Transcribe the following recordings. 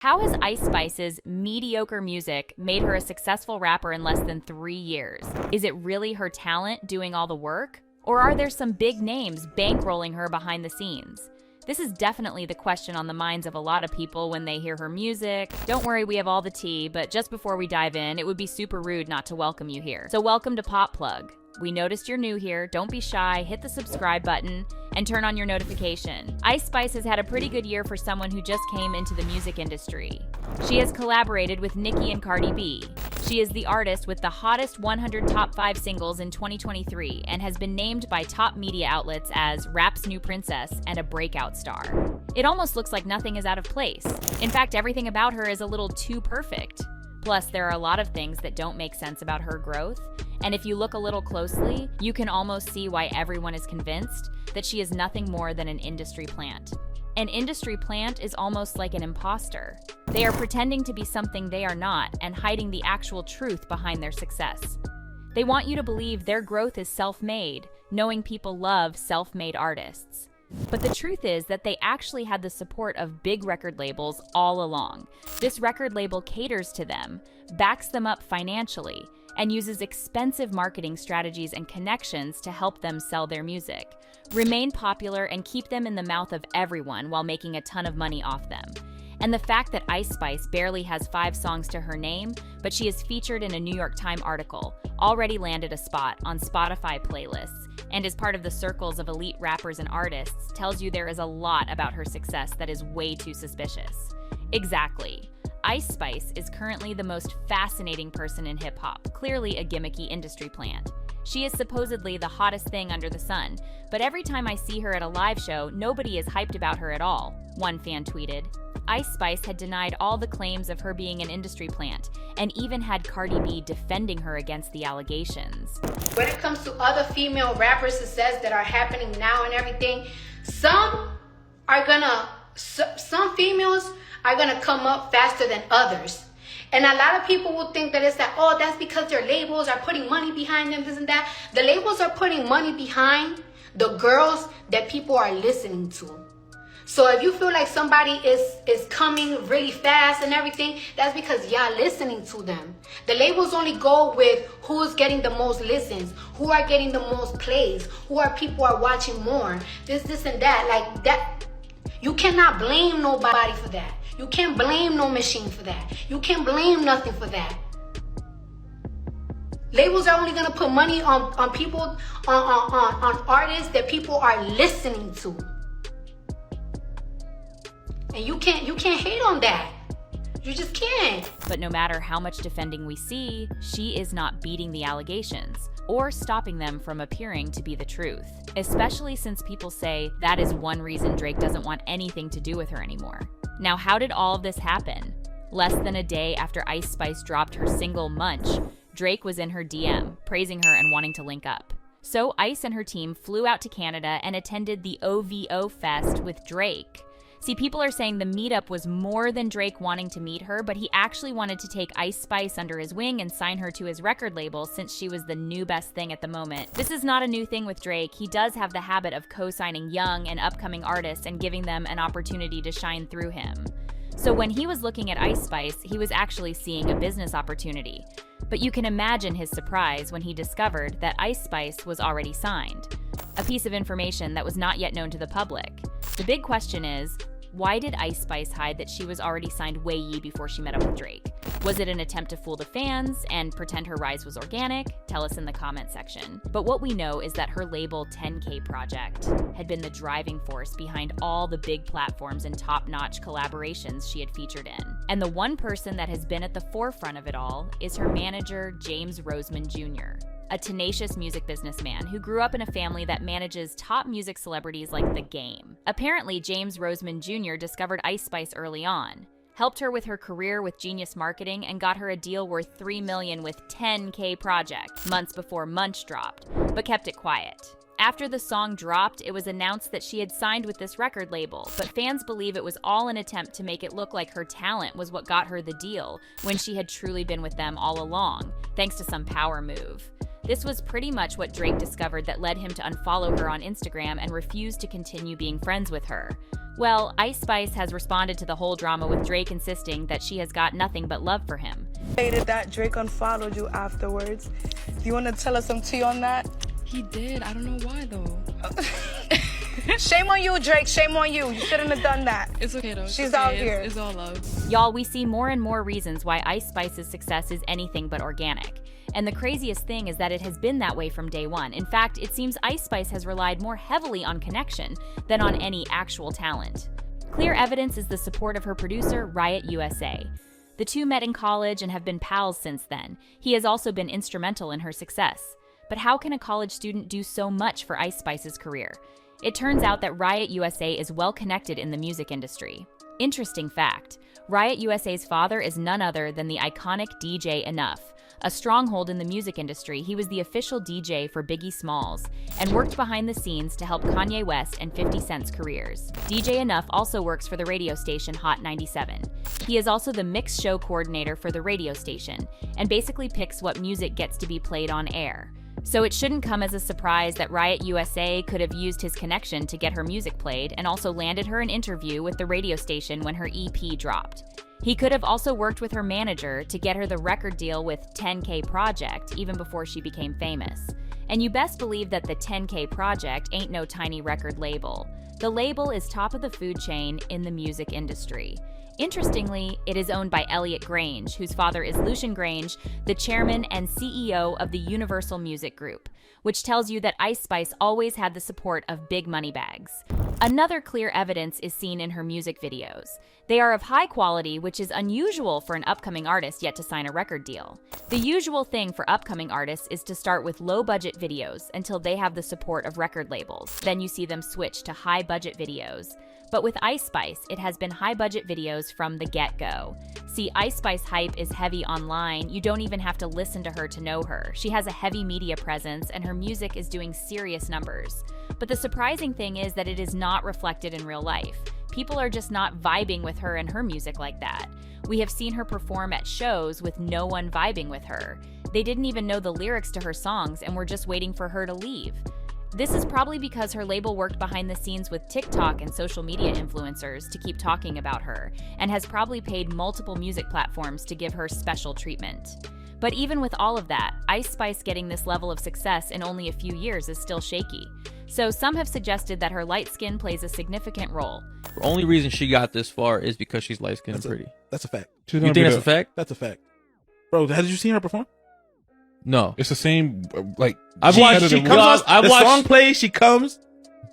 How has Ice Spice's mediocre music made her a successful rapper in less than 3 years? Is it really her talent doing all the work? Or are there some big names bankrolling her behind the scenes? This is definitely the question on the minds of a lot of people when they hear her music. Don't worry, we have all the tea, but just before we dive in, it would be super rude not to welcome you here. So welcome to PopPlug. We noticed you're new here, don't be shy, hit the subscribe button, and turn on your notification. Ice Spice has had a pretty good year for someone who just came into the music industry. She has collaborated with Nicki and Cardi B. She is the artist with the hottest 100 top 5 singles in 2023 and has been named by top media outlets as rap's new princess and a breakout star. It almost looks like nothing is out of place. In fact, everything about her is a little too perfect. Plus, there are a lot of things that don't make sense about her growth, and if you look a little closely, you can almost see why everyone is convinced that she is nothing more than an industry plant. An industry plant is almost like an imposter. They are pretending to be something they are not and hiding the actual truth behind their success. They want you to believe their growth is self-made, knowing people love self-made artists. But the truth is that they actually had the support of big record labels all along. This record label caters to them, backs them up financially, and uses expensive marketing strategies and connections to help them sell their music, remain popular, and keep them in the mouth of everyone while making a ton of money off them. And the fact that Ice Spice barely has 5 songs to her name, but she is featured in a New York Times article, already landed a spot on Spotify playlists, and is part of the circles of elite rappers and artists, tells you there is a lot about her success that is way too suspicious. Exactly. Ice Spice is currently the most fascinating person in hip-hop, clearly a gimmicky industry plant. She is supposedly the hottest thing under the sun, but every time I see her at a live show, nobody is hyped about her at all, one fan tweeted. Ice Spice had denied all the claims of her being an industry plant, and even had Cardi B defending her against the allegations. When it comes to other female rappers' success that are happening now and everything, some females are gonna come up faster than others. And a lot of people will think that it's that, oh, that's because their labels are putting money behind them, this and that. The labels are putting money behind the girls that people are listening to. So if you feel like somebody is coming really fast and everything, that's because y'all listening to them. The labels only go with who's getting the most listens, who are getting the most plays, people are watching more, this and that. Like that, you cannot blame nobody for that. You can't blame no machine for that. You can't blame nothing for that. Labels are only gonna put money on people, on artists that people are listening to. And you can't hate on that. You just can't. But no matter how much defending we see, she is not beating the allegations or stopping them from appearing to be the truth, especially since people say that is one reason Drake doesn't want anything to do with her anymore. Now, how did all of this happen? Less than a day after Ice Spice dropped her single Munch, Drake was in her DM, praising her and wanting to link up. So Ice and her team flew out to Canada and attended the OVO Fest with Drake. See, people are saying the meetup was more than Drake wanting to meet her, but he actually wanted to take Ice Spice under his wing and sign her to his record label since she was the new best thing at the moment. This is not a new thing with Drake. He does have the habit of co-signing young and upcoming artists and giving them an opportunity to shine through him. So when he was looking at Ice Spice, he was actually seeing a business opportunity. But you can imagine his surprise when he discovered that Ice Spice was already signed, a piece of information that was not yet known to the public. The big question is, why did Ice Spice hide that she was already signed way before she met up with Drake? Was it an attempt to fool the fans and pretend her rise was organic? Tell us in the comment section. But what we know is that her label 10K Project had been the driving force behind all the big platforms and top-notch collaborations she had featured in. And the one person that has been at the forefront of it all is her manager, James Roseman Jr., a tenacious music businessman who grew up in a family that manages top music celebrities like The Game. Apparently, James Roseman Jr. discovered Ice Spice early on, helped her with her career with Genius Marketing, and got her a deal worth $3 million with 10K Project months before Munch dropped, but kept it quiet. After the song dropped, it was announced that she had signed with this record label, but fans believe it was all an attempt to make it look like her talent was what got her the deal, when she had truly been with them all along, thanks to some power move. This was pretty much what Drake discovered that led him to unfollow her on Instagram and refuse to continue being friends with her. Well, Ice Spice has responded to the whole drama with Drake insisting that she has got nothing but love for him. Stated that Drake unfollowed you afterwards. Do you want to tell us some tea on that? He did. I don't know why, though. Shame on you, Drake. Shame on you. You shouldn't have done that. It's okay, though. She's out here. It's all love. Y'all, we see more and more reasons why Ice Spice's success is anything but organic. And the craziest thing is that it has been that way from day one. In fact, it seems Ice Spice has relied more heavily on connection than on any actual talent. Clear evidence is the support of her producer, Riot USA. The two met in college and have been pals since then. He has also been instrumental in her success. But how can a college student do so much for Ice Spice's career? It turns out that Riot USA is well connected in the music industry. Interesting fact, Riot USA's father is none other than the iconic DJ Enough. A stronghold in the music industry, he was the official DJ for Biggie Smalls and worked behind the scenes to help Kanye West and 50 Cent's careers. DJ Enough also works for the radio station Hot 97. He is also the mix show coordinator for the radio station and basically picks what music gets to be played on air. So it shouldn't come as a surprise that Riot USA could have used his connection to get her music played and also landed her an interview with the radio station when her EP dropped. He could have also worked with her manager to get her the record deal with 10K Project even before she became famous. And you best believe that the 10K Project ain't no tiny record label. The label is top of the food chain in the music industry. Interestingly, it is owned by Elliot Grange, whose father is Lucian Grange, the chairman and CEO of the Universal Music Group, which tells you that Ice Spice always had the support of big money bags. Another clear evidence is seen in her music videos. They are of high quality, which is unusual for an upcoming artist yet to sign a record deal. The usual thing for upcoming artists is to start with low-budget videos until they have the support of record labels. Then you see them switch to high-budget videos. But with Ice Spice, it has been high-budget videos from the get-go. See, Ice Spice hype is heavy online. You don't even have to listen to her to know her. She has a heavy media presence, and her music is doing serious numbers. But the surprising thing is that it is not reflected in real life. People are just not vibing with her and her music like that. We have seen her perform at shows with no one vibing with her. They didn't even know the lyrics to her songs and were just waiting for her to leave. This is probably because her label worked behind the scenes with TikTok and social media influencers to keep talking about her, and has probably paid multiple music platforms to give her special treatment. But even with all of that, Ice Spice getting this level of success in only a few years is still shaky. So some have suggested that her light skin plays a significant role. The only reason she got this far is because she's light skinned and pretty. That's a fact. You think that's a fact? That's a fact. Bro, have you seen her perform? No. It's the same, like, I've watched, She comes on, the song plays, she comes,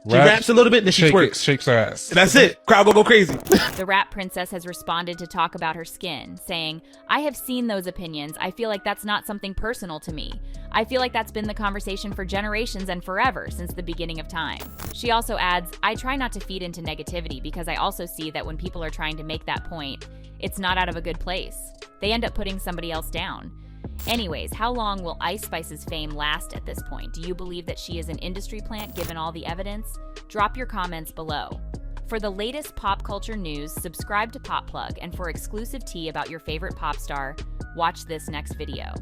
she raps a little bit, and then she twerks. Shakes her ass. And that's it. Crowd will go crazy. The rap princess has responded to talk about her skin, saying, "I have seen those opinions. I feel like that's not something personal to me. I feel like that's been the conversation for generations and forever since the beginning of time." She also adds, "I try not to feed into negativity because I also see that when people are trying to make that point, it's not out of a good place. They end up putting somebody else down." Anyways, how long will Ice Spice's fame last at this point? Do you believe that she is an industry plant given all the evidence? Drop your comments below. For the latest pop culture news, subscribe to PopPlug, and for exclusive tea about your favorite pop star, watch this next video.